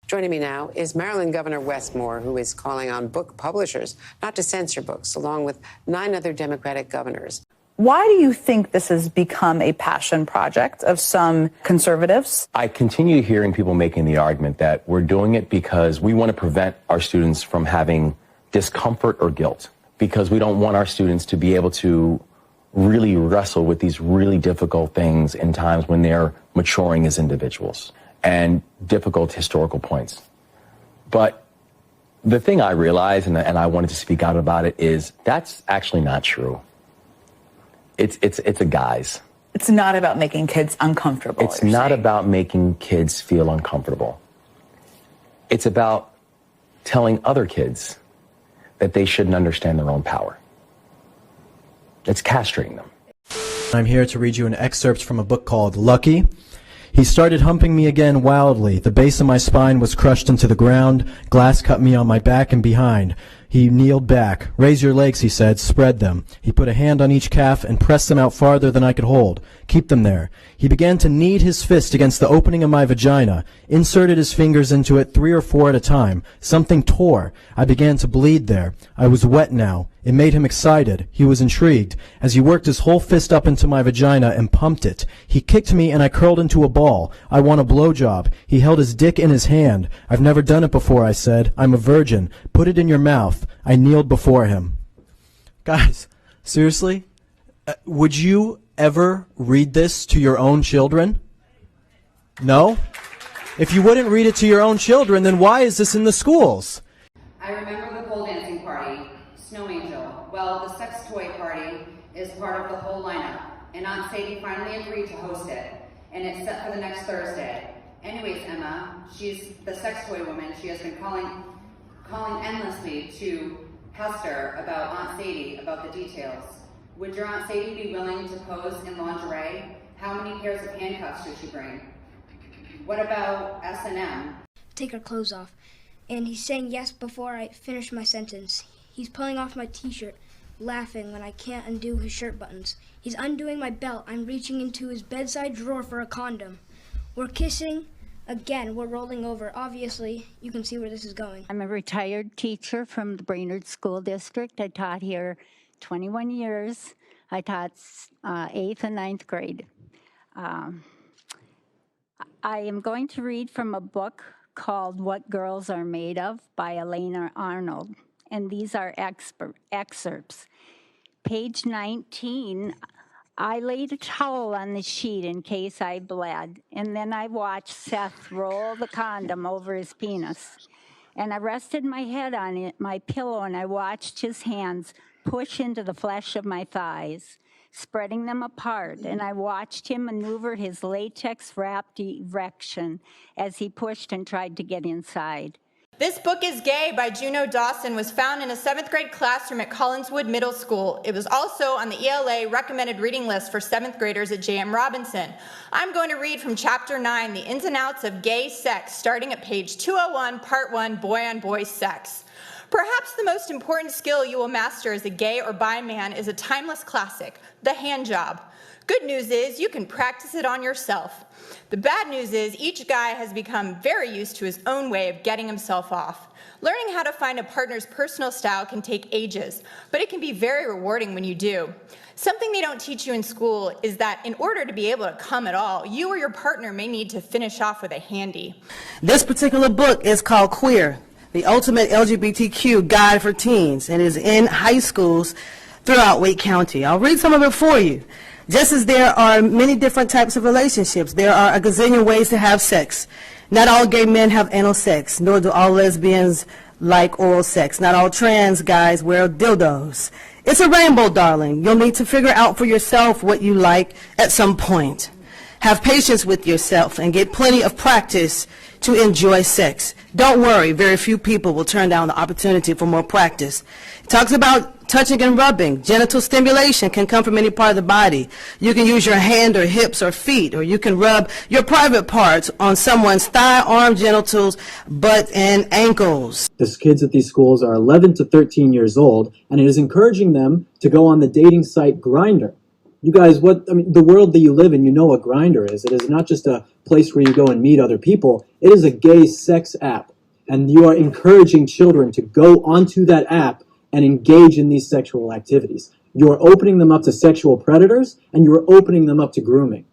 Joining me now is Maryland Governor Wes Moore, who is calling on book publishers not to censor books, along with 9 other Democratic governors. Why do you think this has become a passion project of some conservatives? I continue hearing people making the argument that we're doing it because we want to prevent our students from having discomfort or guilt, because we don't want our students to be able to really wrestle with these really difficult things in times when they're maturing as individuals and difficult historical points. But the thing I realized, and I wanted to speak out about it, is that's actually not true. It's a guise. It's not about making kids uncomfortable. It's not about making kids feel uncomfortable. It's about telling other kids that they shouldn't understand their own power. It's castrating them. I'm here to read you an excerpt from a book called Lucky. He started humping me again wildly. The base of my spine was crushed into the ground. Glass cut me on my back and behind. He kneeled back. "Raise your legs," he said. "Spread them." He put a hand on each calf and pressed them out farther than I could hold. "Keep them there." He began to knead his fist against the opening of my vagina, inserted his fingers into it 3 or 4 at a time. Something tore. I began to bleed there. I was wet now. It made him excited. He was intrigued. As he worked his whole fist up into my vagina and pumped it, he kicked me and I curled into a ball. "I want a blowjob." He held his dick in his hand. "I've never done it before," I said. "I'm a virgin. Put it in your mouth." I kneeled before him. Guys, seriously? Would you ever read this to your own children? No? If you wouldn't read it to your own children, then why is this in the schools? I remember the pole dancing party, Snow Angel. Well, the sex toy party is part of the whole lineup, and Aunt Sadie finally agreed to host it, and it's set for the next Thursday. Anyways, Emma, she's the sex toy woman. She has been calling endlessly to Hester about Aunt Sadie, about the details. Would your Aunt Sadie be willing to pose in lingerie? How many pairs of handcuffs should she bring? What about S&M? Take her clothes off. And he's saying yes before I finish my sentence. He's pulling off my t-shirt, laughing when I can't undo his shirt buttons. He's undoing my belt. I'm reaching into his bedside drawer for a condom. We're kissing. Again, we're rolling over. Obviously, you can see where this is going. I'm a retired teacher from the Brainerd School District. I taught here 21 years. I taught 8th and 9th grade. I am going to read from a book called What Girls Are Made Of by Elena Arnold, and these are excerpts. Page 19, I laid a towel on the sheet in case I bled, and then I watched Seth roll the condom over his penis. And I rested my head on it, my pillow, and I watched his hands push into the flesh of my thighs, spreading them apart, and I watched him maneuver his latex-wrapped erection as he pushed and tried to get inside. This book is Gay by Juno Dawson was found in a 7th grade classroom at Collinswood Middle School. It was also on the ELA recommended reading list for 7th graders at J.M. Robinson. I'm going to read from Chapter 9, The Ins and Outs of Gay Sex, starting at page 201, Part 1, Boy-on-Boy Sex. Perhaps the most important skill you will master as a gay or bi man is a timeless classic, the hand job. Good news is you can practice it on yourself. The bad news is each guy has become very used to his own way of getting himself off. Learning how to find a partner's personal style can take ages, but it can be very rewarding when you do. Something they don't teach you in school is that in order to be able to come at all, you or your partner may need to finish off with a handy. This particular book is called Queer, the Ultimate LGBTQ Guide for Teens, and is in high schools throughout Wake County. I'll read some of it for you. Just as there are many different types of relationships, there are a gazillion ways to have sex. Not all gay men have anal sex, nor do all lesbians like oral sex. Not all trans guys wear dildos. It's a rainbow, darling. You'll need to figure out for yourself what you like at some point. Have patience with yourself and get plenty of practice to enjoy sex. Don't worry, very few people will turn down the opportunity for more practice. It talks about touching and rubbing. Genital stimulation can come from any part of the body. You can use your hand or hips or feet, or you can rub your private parts on someone's thigh, arm, genitals, butt, and ankles. The kids at these schools are 11 to 13 years old, and it is encouraging them to go on the dating site Grindr. You guys, the world that you live in, you know what Grindr is. It is not just a place where you go and meet other people. It is a gay sex app. And you are encouraging children to go onto that app and engage in these sexual activities. You are opening them up to sexual predators, and you are opening them up to grooming.